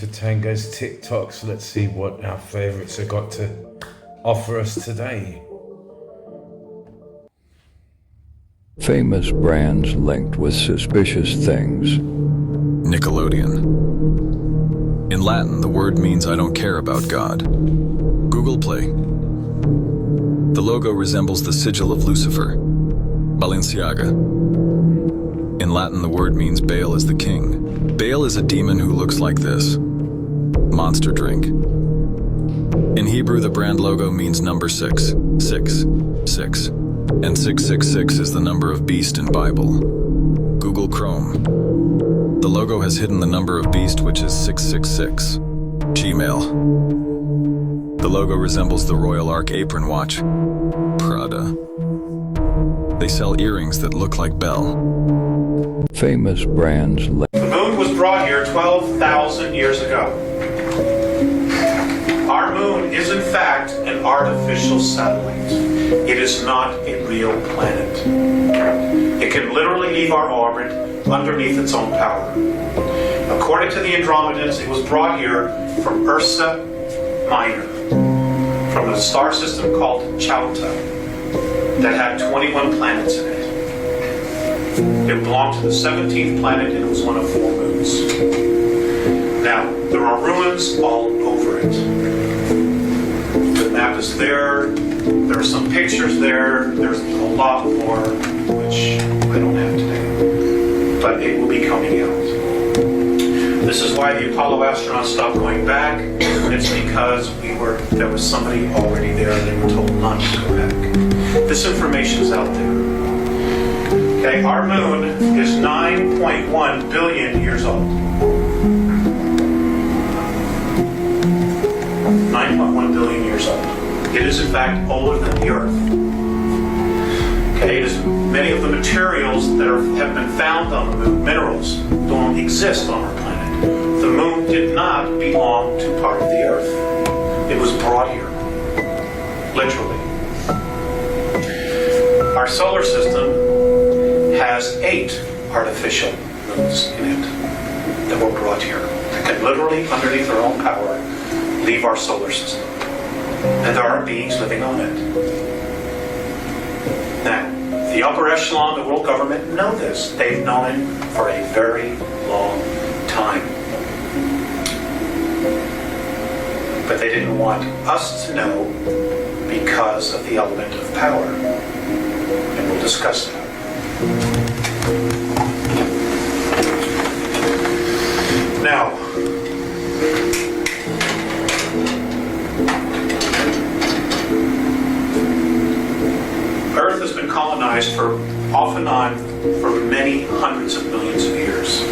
to Tango's TikTok, so let's see what our favourites have got to offer us today. Famous brands linked with suspicious things. Nickelodeon. In Latin, the word means I don't care about God. Google Play. The logo resembles the sigil of Lucifer. Balenciaga. In Latin, the word means Baal is the king. Baal is a demon who looks like this. Monster Drink. In Hebrew, the brand logo means number 6, 6, 6. And 666 is the number of beast in Bible. Google Chrome. The logo has hidden the number of beast, which is 666. Gmail. The logo resembles the Royal Ark apron watch. Prada. They sell earrings that look like Bell. Famous brands linked. The moon was brought here 12,000 years ago. Our moon is in fact an artificial satellite. It is not a real planet. It can literally leave our orbit underneath its own power. According to the Andromedans, it was brought here from Ursa Minor, from a star system called Chauta that had 21 planets in it. It belonged to the 17th planet and it was one of 4 moons. Now, there are ruins all over it. The map is there. There are some pictures there. There's a lot more, which I don't have today. But it will be coming out. This is why the Apollo astronauts stopped going back. It's because there was somebody already there and they were told not to go back. This information is out there. Okay, our moon is 9.1 billion years old. 9.1 billion years old. It is in fact older than the Earth. Okay, it is many of the materials that have been found on the moon, minerals, don't exist on our planet. The moon did not belong to part of the Earth. It was brought here, literally. Our solar system has 8 artificial moons in it that were brought here. That can literally, underneath their own power, leave our solar system. And there are beings living on it. Now, the upper echelon, the world government, know this. They've known it for a very long time. But they didn't want us to know because of the element of power. And we'll discuss that. Now, Earth has been colonized off and on for many hundreds of millions of years.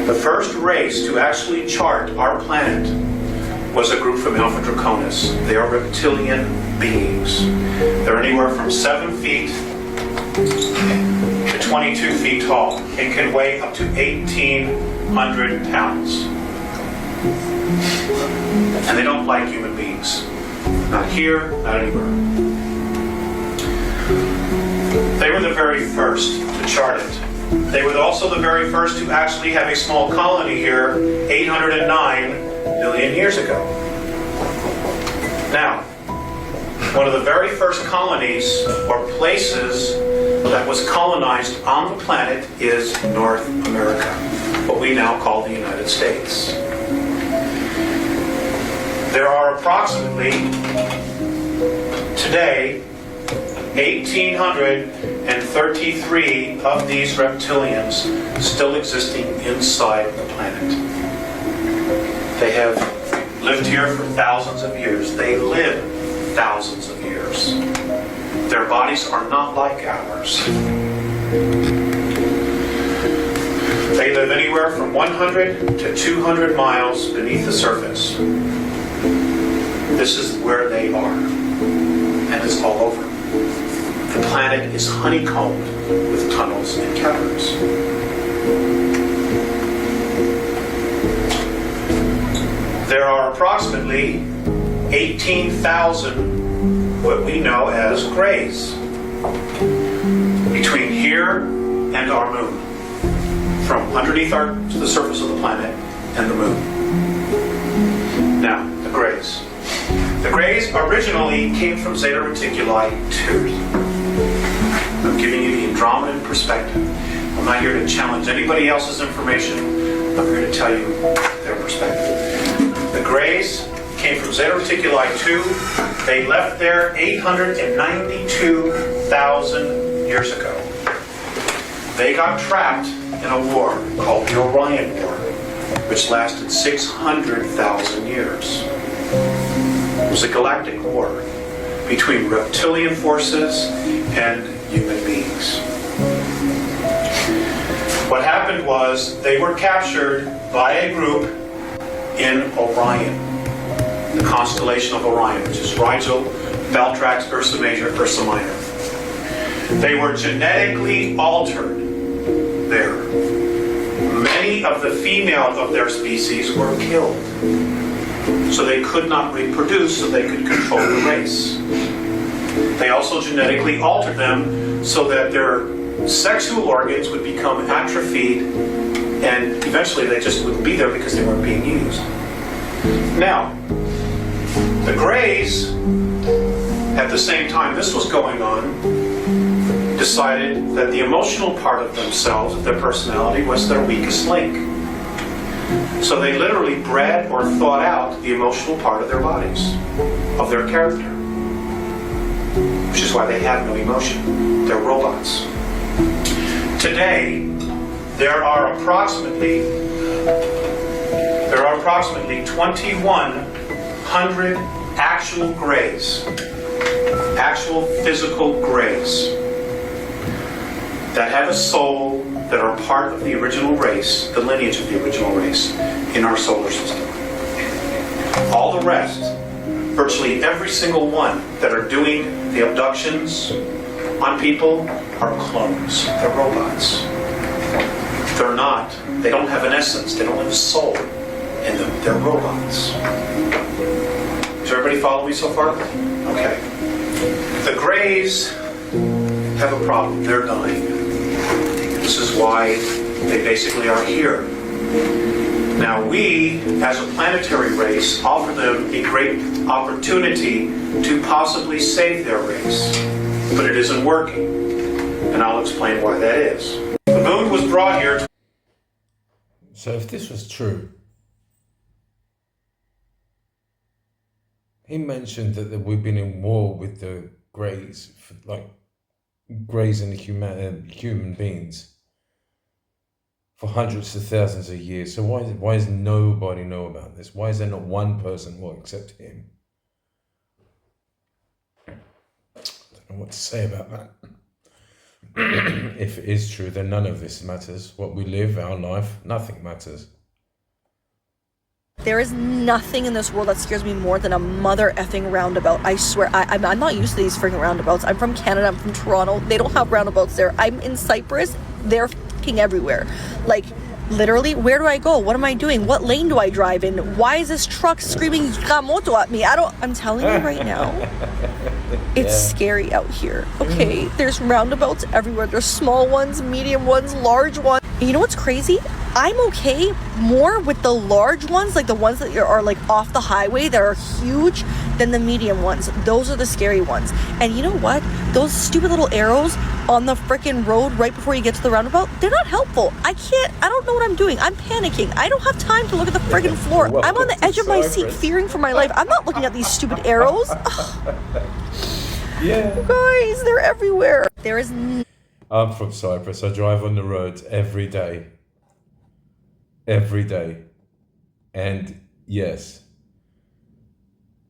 The first race to actually chart our planet was a group from Alpha Draconis. They are reptilian beings. They're anywhere from 7 feet to 22 feet tall and can weigh up to 1,800 pounds. And they don't like human beings. Not here, not anywhere. They were the very first to chart it. They were also the very first to actually have a small colony here 809 million years ago. Now, one of the very first colonies or places that was colonized on the planet is North America, what we now call the United States. There are approximately, today, 1,833 of these reptilians still existing inside the planet. They have lived here for thousands of years. They live thousands of years. Their bodies are not like ours. They live anywhere from 100 to 200 miles beneath the surface. This is where they are. And it's all over. The planet is honeycombed with tunnels and caverns. There are approximately 18,000 what we know as grays between here and our moon, from underneath the surface of the planet and the moon. Greys originally came from Zeta Reticuli 2. I'm giving you the Andromedan perspective. I'm not here to challenge anybody else's information. I'm here to tell you their perspective. The Greys came from Zeta Reticuli 2. They left there 892,000 years ago. They got trapped in a war called the Orion War, which lasted 600,000 years. It was a galactic war between reptilian forces and human beings. What happened was they were captured by a group in Orion, the constellation of Orion, which is Rigel, Beltrax, Ursa Major, Ursa Minor. They were genetically altered there. Many of the females of their species were killed, so they could not reproduce, so they could control the race. They also genetically altered them so that their sexual organs would become atrophied, and eventually they just wouldn't be there because they weren't being used. Now, the Greys, at the same time this was going on, decided that the emotional part of themselves, of their personality, was their weakest link. So they literally bred or thought out the emotional part of their bodies, of their character. Which is why they have no emotion. They're robots. Today, there are approximately 2,100 actual Greys, actual physical Greys, that have a soul, that are part of the original race, the lineage of the original race in our solar system. All the rest, virtually every single one that are doing the abductions on people are clones. They're robots. They don't have an essence, they don't have a soul in them. They're robots. Does everybody follow me so far? Okay. The Greys have a problem. They're dying. This is why they basically are here. Now we, as a planetary race, offer them a great opportunity to possibly save their race. But it isn't working. And I'll explain why that is. The moon was brought here to... So if this was true, he mentioned that we've been in war with the Greys, like Greys and the human beings, for hundreds of thousands of years. So why does nobody know about this? Why is there not one person more except him? I don't know what to say about that. If it is true, then none of this matters. What we live, our life, nothing matters. There is nothing in this world that scares me more than a mother effing roundabout. I swear, I'm not used to these freaking roundabouts. I'm from Canada, I'm from Toronto. They don't have roundabouts there. I'm in Cyprus. They're fucking everywhere. Like, literally, where do I go? What am I doing? What lane do I drive in? Why is this truck screaming Yamamoto at me? I'm telling you right now, it's scary out here. Okay, there's roundabouts everywhere. There's small ones, medium ones, large ones. And you know what's crazy? I'm okay more with the large ones, like the ones that are like off the highway that are huge, than the medium ones. Those are the scary ones. And you know what? Those stupid little arrows on the freaking road right before you get to the roundabout, they're not helpful. I don't know what I'm doing. I'm panicking. I don't have time to look at the friggin' floor. I'm on the edge of my seat fearing for my life. I'm not looking at these stupid arrows. Yeah. You guys, they're everywhere. There is I'm from Cyprus. I drive on the roads every day. Every day. And yes,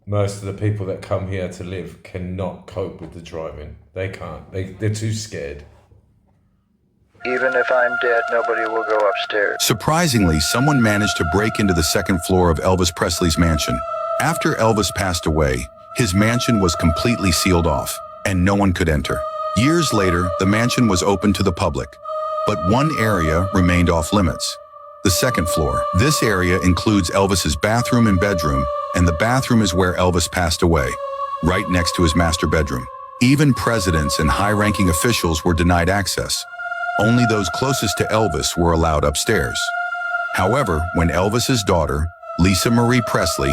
most of the people that come here to live cannot cope with the driving. They can't. They're too scared. Even if I'm dead, nobody will go upstairs. Surprisingly, someone managed to break into the second floor of Elvis Presley's mansion. After Elvis passed away, his mansion was completely sealed off, and no one could enter. Years later, the mansion was open to the public, but one area remained off limits. The second floor. This area includes Elvis's bathroom and bedroom, and the bathroom is where Elvis passed away, right next to his master bedroom. Even presidents and high-ranking officials were denied access. Only those closest to Elvis were allowed upstairs. However, when Elvis's daughter, Lisa Marie Presley,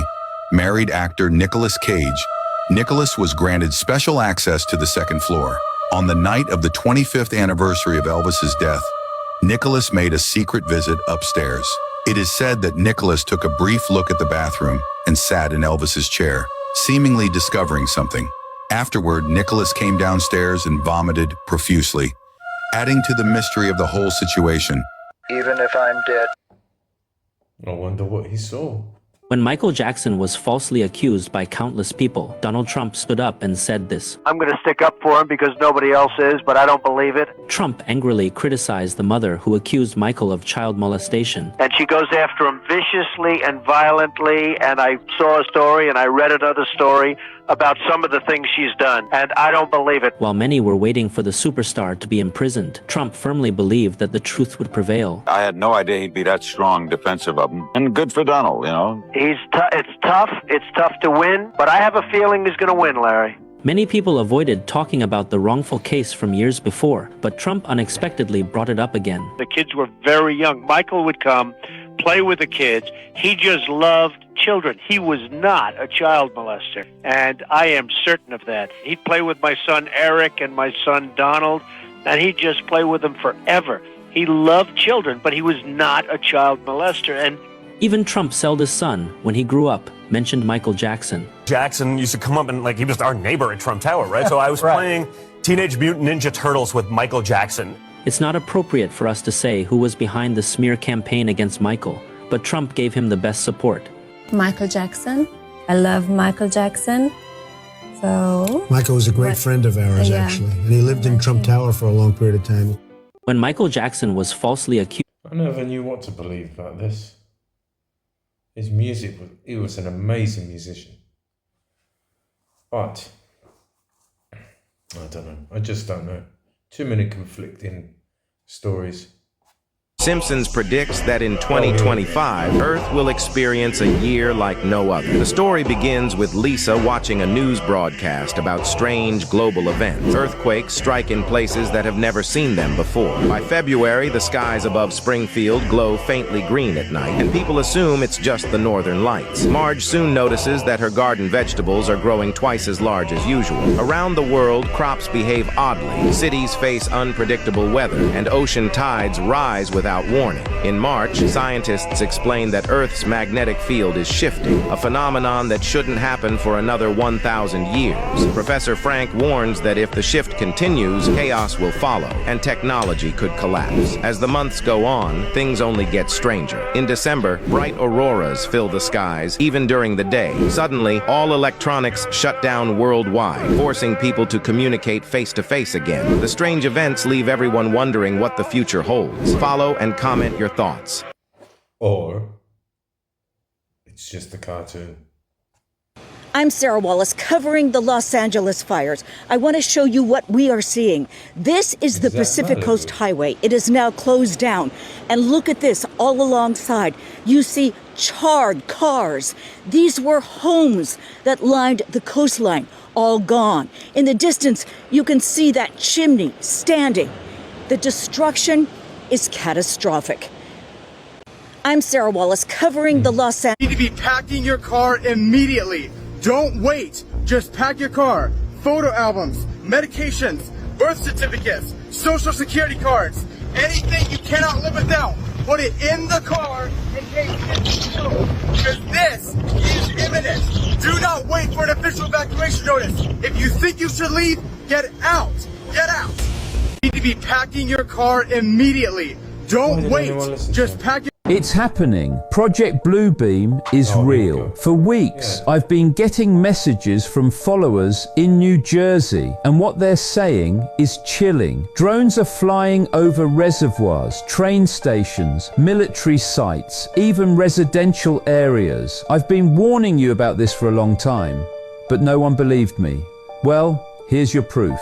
married actor Nicolas Cage, Nicholas was granted special access to the second floor. On the night of the 25th anniversary of Elvis's death, Nicholas made a secret visit upstairs. It is said that Nicholas took a brief look at the bathroom and sat in Elvis's chair, seemingly discovering something. Afterward, Nicholas came downstairs and vomited profusely, adding to the mystery of the whole situation. Even if I'm dead. I wonder what he saw. When Michael Jackson was falsely accused by countless people, Donald Trump stood up and said this. I'm going to stick up for him because nobody else is, but I don't believe it. Trump angrily criticized the mother who accused Michael of child molestation. And she goes after him viciously and violently, and I saw a story and I read another story about some of the things she's done, and I don't believe it. While many were waiting for the superstar to be imprisoned, Trump firmly believed that the truth would prevail. I had no idea he'd be that strong defensive of him. And good for Donald, you know. It's tough to win, but I have a feeling he's going to win, Larry. Many people avoided talking about the wrongful case from years before, but Trump unexpectedly brought it up again. The kids were very young. Michael would come, play with the kids. He just loved children. He was not a child molester, and I am certain of that. He'd play with my son Eric and my son Donald, and he'd just play with them forever. He loved children, but he was not a child molester. And even Trump's eldest son, when he grew up, mentioned Michael Jackson. Jackson used to come up and, he was our neighbor at Trump Tower, right? So I was playing Teenage Mutant Ninja Turtles with Michael Jackson. It's not appropriate for us to say who was behind the smear campaign against Michael, but Trump gave him the best support. Michael Jackson. I love Michael Jackson. So Michael was a great friend of ours, actually. And he lived in Trump Tower for a long period of time. When Michael Jackson was falsely accused... I never knew what to believe about this. His music, he was an amazing musician. But, I don't know. I just don't know. Too many conflicting stories. Simpsons predicts that in 2025, Earth will experience a year like no other. The story begins with Lisa watching a news broadcast about strange global events. Earthquakes strike in places that have never seen them before. By February, the skies above Springfield glow faintly green at night, and people assume it's just the northern lights. Marge soon notices that her garden vegetables are growing twice as large as usual. Around the world, crops behave oddly. Cities face unpredictable weather, and ocean tides rise without warning. In March, scientists explain that Earth's magnetic field is shifting, a phenomenon that shouldn't happen for another 1,000 years. Professor Frank warns that if the shift continues, chaos will follow, and technology could collapse. As the months go on, things only get stranger. In December, bright auroras fill the skies, even during the day. Suddenly, all electronics shut down worldwide, forcing people to communicate face-to-face again. The strange events leave everyone wondering what the future holds. Follow and comment your thoughts. Or it's just a cartoon. I'm Sarah Wallace, covering the Los Angeles fires. I want to show you what we are seeing. This is the Pacific Coast Highway. It is now closed down. And look at this, all alongside. You see charred cars. These were homes that lined the coastline, all gone. In the distance, you can see that chimney standing. The destruction is catastrophic. I'm Sarah Wallace, covering the Los Angeles. You need to be packing your car immediately. Don't wait. Just pack your car. Photo albums, medications, birth certificates, social security cards, anything you cannot live without. Put it in the car in case it's slow. Because this is imminent. Do not wait for an official evacuation notice. If you think you should leave, get out. Get out. You need to be packing your car immediately. Don't wait. Just pack your... It's happening. Project Bluebeam is real. For weeks, I've been getting messages from followers in New Jersey, and what they're saying is chilling. Drones are flying over reservoirs, train stations, military sites, even residential areas. I've been warning you about this for a long time, but no one believed me. Well, here's your proof.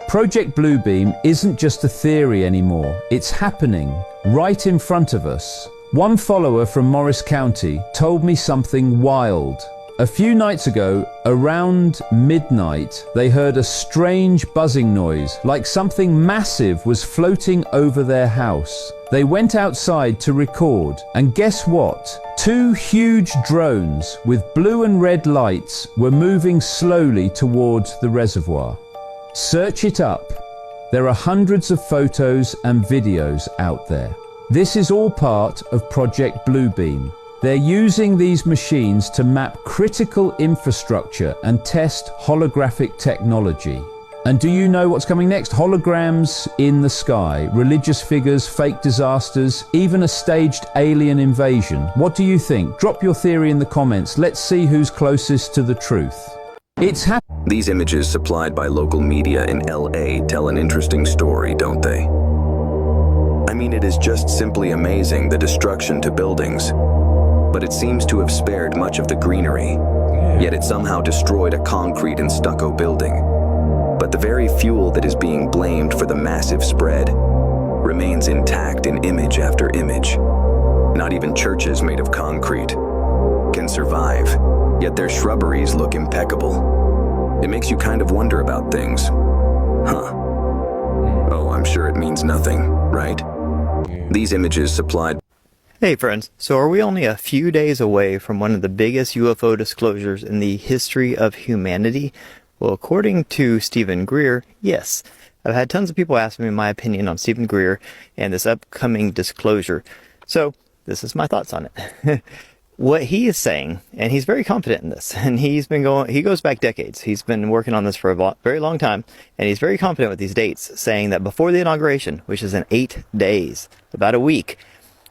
Project Bluebeam isn't just a theory anymore. It's happening right in front of us. One follower from Morris County told me something wild. A few nights ago, around midnight, they heard a strange buzzing noise, like something massive was floating over their house. They went outside to record, and guess what? 2 huge drones with blue and red lights were moving slowly towards the reservoir. Search it up. There are hundreds of photos and videos out there. This is all part of Project Bluebeam. They're using these machines to map critical infrastructure and test holographic technology. And do you know what's coming next? Holograms in the sky, religious figures, fake disasters, even a staged alien invasion. What do you think? Drop your theory in the comments. Let's see who's closest to the truth. It's happening. These images supplied by local media in LA tell an interesting story, don't they? I mean, it is just simply amazing, the destruction to buildings. But it seems to have spared much of the greenery. Yet it somehow destroyed a concrete and stucco building. But the very fuel that is being blamed for the massive spread remains intact in image after image. Not even churches made of concrete can survive, yet their shrubberies look impeccable. It makes you kind of wonder about things. Huh. Oh, I'm sure it means nothing, right? These images supplied... Hey friends, so are we only a few days away from one of the biggest UFO disclosures in the history of humanity? Well, according to Stephen Greer, yes. I've had tons of people ask me my opinion on Stephen Greer and this upcoming disclosure. So, this is my thoughts on it. What he is saying, and he's very confident in this, and he goes back decades. He's been working on this for a very long time, and he's very confident with these dates, saying that before the inauguration, which is in 8 days, about a week,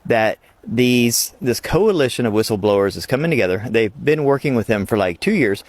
that this coalition of whistleblowers is coming together. They've been working with them for like 2 years,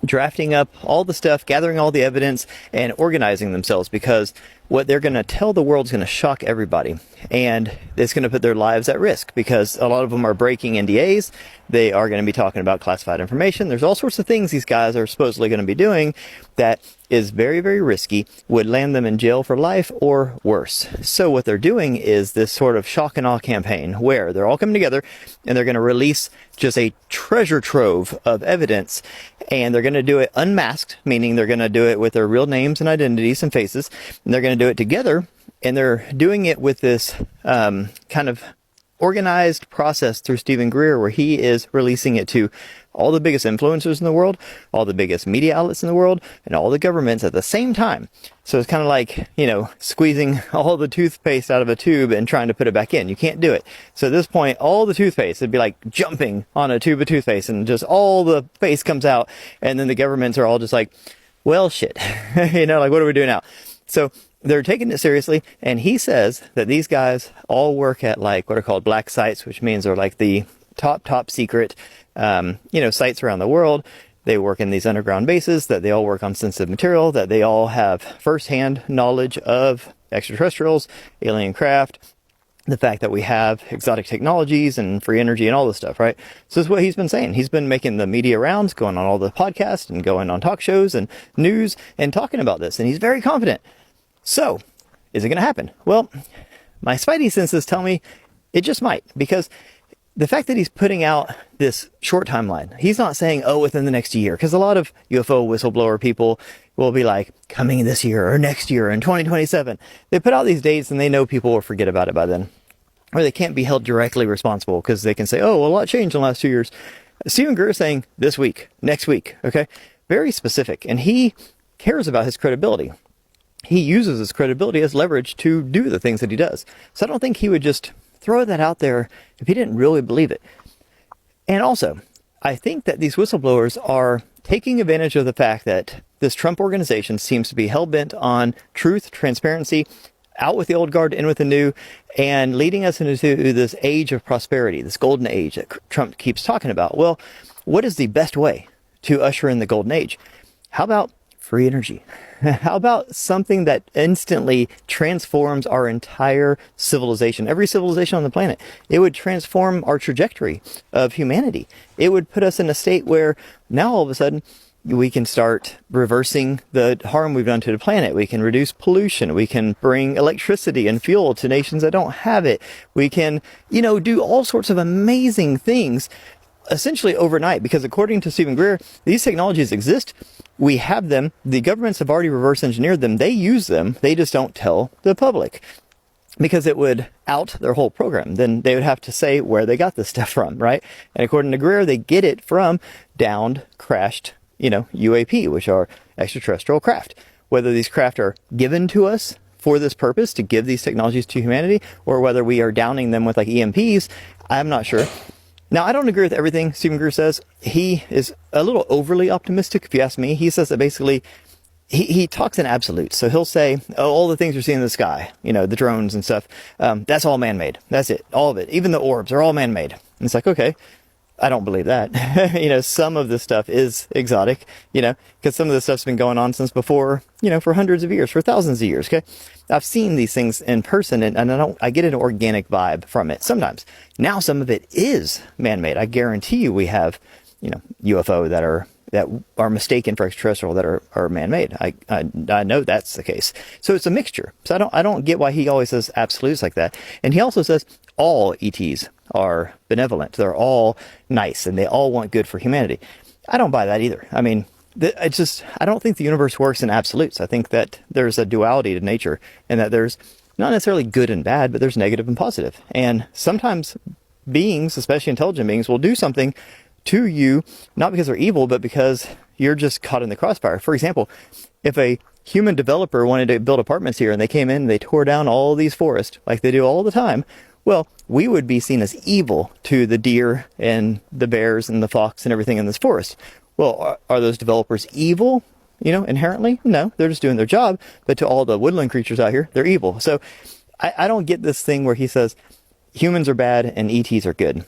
drafting up all the stuff, gathering all the evidence, and organizing themselves, because what they're going to tell the world is going to shock everybody, and it's going to put their lives at risk, because a lot of them are breaking NDAs. They are going to be talking about classified information. There's all sorts of things these guys are supposedly going to be doing that is very, very risky, would land them in jail for life or worse. So what they're doing is this sort of shock and awe campaign where they're all coming together and they're going to release just a treasure trove of evidence, and they're going to do it unmasked, meaning they're going to do it with their real names and identities and faces, and they're going to do it together, and they're doing it with this kind of organized process through Stephen Greer, where he is releasing it to all the biggest influencers in the world, all the biggest media outlets in the world, and all the governments at the same time. So it's kind of like, squeezing all the toothpaste out of a tube and trying to put it back in. You can't do it. So at this point, all the toothpaste, it'd be like jumping on a tube of toothpaste, and just all the paste comes out, and then the governments are all just like, well, shit. Like, what do we do now? So they're taking it seriously, and he says that these guys all work at like what are called black sites, which means they're like the top secret, sites around the world. They work in these underground bases, that they all work on sensitive material, that they all have firsthand knowledge of extraterrestrials, alien craft, the fact that we have exotic technologies and free energy and all this stuff, right? So this is what he's been saying. He's been making the media rounds, going on all the podcasts and going on talk shows and news and talking about this, and he's very confident. So, is it going to happen? Well, my spidey senses tell me it just might, because the fact that he's putting out this short timeline, he's not saying, within the next year, because a lot of UFO whistleblower people will be like, coming this year or next year in 2027. They put out these dates and they know people will forget about it by then, or they can't be held directly responsible because they can say, a lot changed in the last 2 years. Stephen Greer is saying this week, next week, okay? Very specific, and he cares about his credibility. He uses his credibility as leverage to do the things that he does. So I don't think he would just throw that out there if he didn't really believe it. And also, I think that these whistleblowers are taking advantage of the fact that this Trump organization seems to be hell-bent on truth, transparency, out with the old guard, in with the new, and leading us into this age of prosperity, this golden age that Trump keeps talking about. Well, what is the best way to usher in the golden age? How about free energy? How about something that instantly transforms our entire civilization, every civilization on the planet? It would transform our trajectory of humanity. It would put us in a state where now all of a sudden we can start reversing the harm we've done to the planet. We can reduce pollution. We can bring electricity and fuel to nations that don't have it. We can, do all sorts of amazing things essentially overnight, because according to Stephen Greer, these technologies exist. We have them. The governments have already reverse engineered them. They use them. They just don't tell the public because it would out their whole program. Then they would have to say where they got this stuff from, right? And according to Greer, they get it from downed, crashed, UAP, which are extraterrestrial craft. Whether these craft are given to us for this purpose, to give these technologies to humanity, or whether we are downing them with like EMPs, I'm not sure. Now, I don't agree with everything Stephen Greer says. He is a little overly optimistic, if you ask me. He says that basically, he talks in absolutes. So he'll say, oh, all the things you're seeing in the sky, the drones and stuff, that's all man-made. That's it. All of it. Even the orbs are all man-made. And it's like, okay, I don't believe that. Some of this stuff is exotic, because some of this stuff's been going on since before, for hundreds of years, for thousands of years, okay? I've seen these things in person, and I get an organic vibe from it sometimes. Now some of it is man-made. I guarantee you we have, UFO that are mistaken for extraterrestrial that are man-made. I know that's the case. So it's a mixture. So I don't get why he always says absolutes like that. And he also says all ETs are benevolent. They're all nice and they all want good for humanity. I don't buy that either. I mean, I don't think the universe works in absolutes. I think that there's a duality to nature, and that there's not necessarily good and bad, but there's negative and positive. And sometimes beings, especially intelligent beings, will do something to you, not because they're evil, but because you're just caught in the crossfire. For example, if a human developer wanted to build apartments here and they came in and they tore down all these forests like they do all the time, well, we would be seen as evil to the deer and the bears and the fox and everything in this forest. Well, are those developers evil, inherently? No, they're just doing their job. But to all the woodland creatures out here, they're evil. So I don't get this thing where he says humans are bad and ETs are good.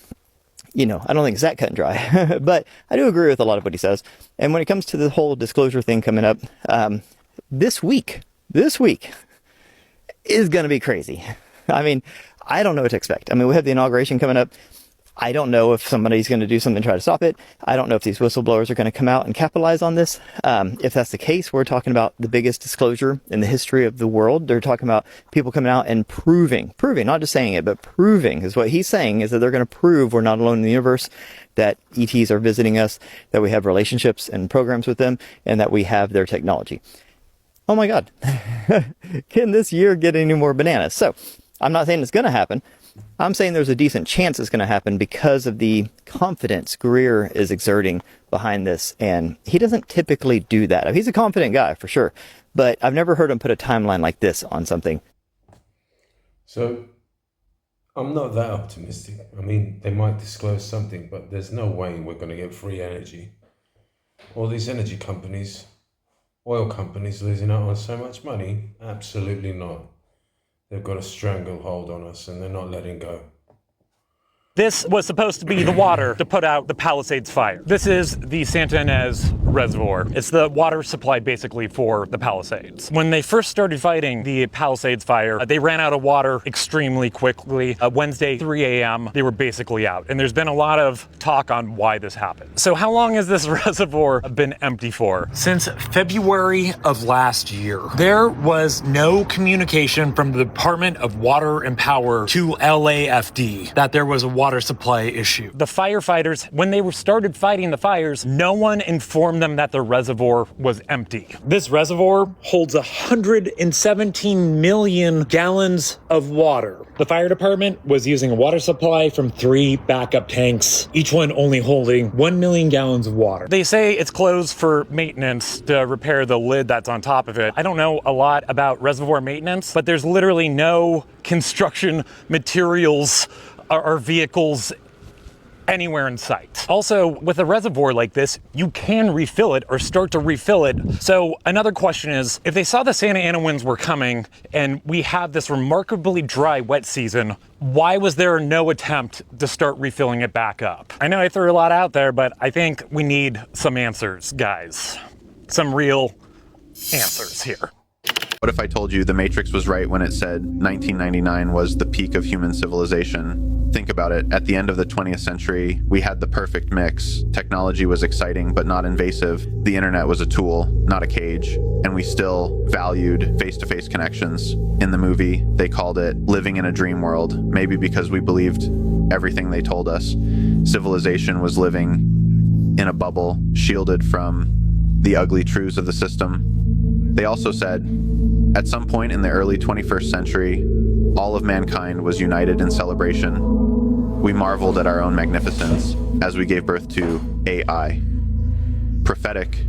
I don't think it's that cut and dry. But I do agree with a lot of what he says. And when it comes to the whole disclosure thing coming up, this week is going to be crazy. I mean, I don't know what to expect. I mean, we have the inauguration coming up. I don't know if somebody's going to do something to try to stop it. I don't know if these whistleblowers are going to come out and capitalize on this. If that's the case, we're talking about the biggest disclosure in the history of the world. They're talking about people coming out and proving, not just saying it, but proving is what he's saying, is that they're going to prove we're not alone in the universe, that ETs are visiting us, that we have relationships and programs with them, and that we have their technology. Oh my God. Can this year get any more bananas? So I'm not saying it's going to happen. I'm saying there's a decent chance it's going to happen because of the confidence Greer is exerting behind this. And he doesn't typically do that. He's a confident guy for sure, but I've never heard him put a timeline like this on something. So I'm not that optimistic. I mean, they might disclose something, but there's no way we're going to get free energy. All these energy companies, oil companies losing out on so much money? Absolutely not. They've got a stranglehold on us and they're not letting go. This was supposed to be the water to put out the Palisades fire. This is the Santa Ynez Reservoir. It's the water supply basically for the Palisades. When they first started fighting the Palisades fire, they ran out of water extremely quickly. Wednesday, 3 a.m., they were basically out. And there's been a lot of talk on why this happened. So how long has this reservoir been empty for? Since February of last year. There was no communication from the Department of Water and Power to LAFD that there was a water supply issue. The firefighters, when they started fighting the fires, no one informed them that the reservoir was empty. This reservoir holds 117 million gallons of water. The fire department was using a water supply from 3 backup tanks, each one only holding 1 million gallons of water. They say it's closed for maintenance to repair the lid that's on top of it. I don't know a lot about reservoir maintenance, but there's literally no construction materials or vehicles anywhere in sight. Also, with a reservoir like this, you can refill it or start to refill it. So another question is, if they saw the Santa Ana winds were coming and we have this remarkably dry wet season, why was there no attempt to start refilling it back up? I know I threw a lot out there, but I think we need some answers, guys. Some real answers here. What if I told you the Matrix was right when it said 1999 was the peak of human civilization? Think about it. At the end of the 20th century, we had the perfect mix. Technology was exciting, but not invasive. The internet was a tool, not a cage. And we still valued face-to-face connections. In the movie, they called it living in a dream world. Maybe because we believed everything they told us. Civilization was living in a bubble, shielded from the ugly truths of the system. They also said, at some point in the early 21st century, all of mankind was united in celebration. We marveled at our own magnificence as we gave birth to AI. Prophetic,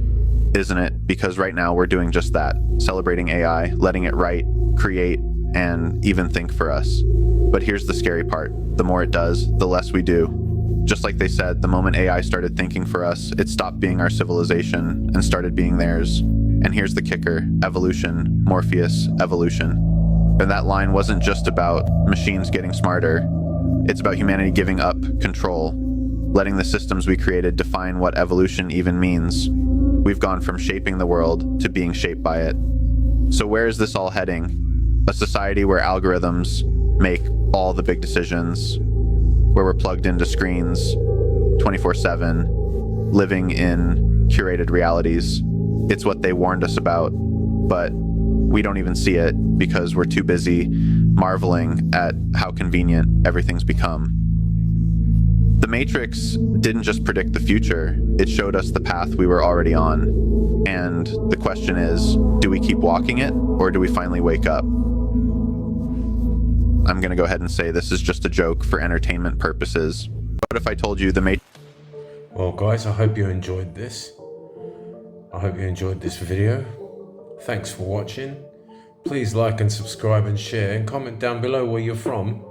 isn't it? Because right now we're doing just that, celebrating AI, letting it write, create, and even think for us. But here's the scary part. The more it does, the less we do. Just like they said, the moment AI started thinking for us, it stopped being our civilization and started being theirs. And here's the kicker: evolution, Morpheus, evolution. And that line wasn't just about machines getting smarter. It's about humanity giving up control, letting the systems we created define what evolution even means. We've gone from shaping the world to being shaped by it. So where is this all heading? A society where algorithms make all the big decisions, where we're plugged into screens 24/7, living in curated realities. It's what they warned us about, but we don't even see it because we're too busy marveling at how convenient everything's become. The Matrix didn't just predict the future, it showed us the path we were already on. And the question is, do we keep walking it, or do we finally wake up? I'm gonna go ahead and say this is just a joke for entertainment purposes. But if I told you the Matrix... Well guys, I hope you enjoyed this. I hope you enjoyed this video. Thanks for watching. Please like and subscribe and share, and comment down below where you're from.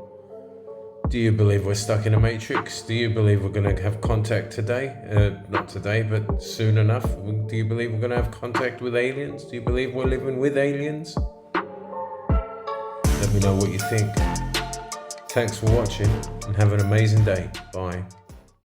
Do you believe we're stuck in a matrix? Do you believe we're going to have contact today? Not today, but soon enough. Do you believe we're going to have contact with aliens? Do you believe we're living with aliens? Let me know what you think. Thanks for watching and have an amazing day. Bye.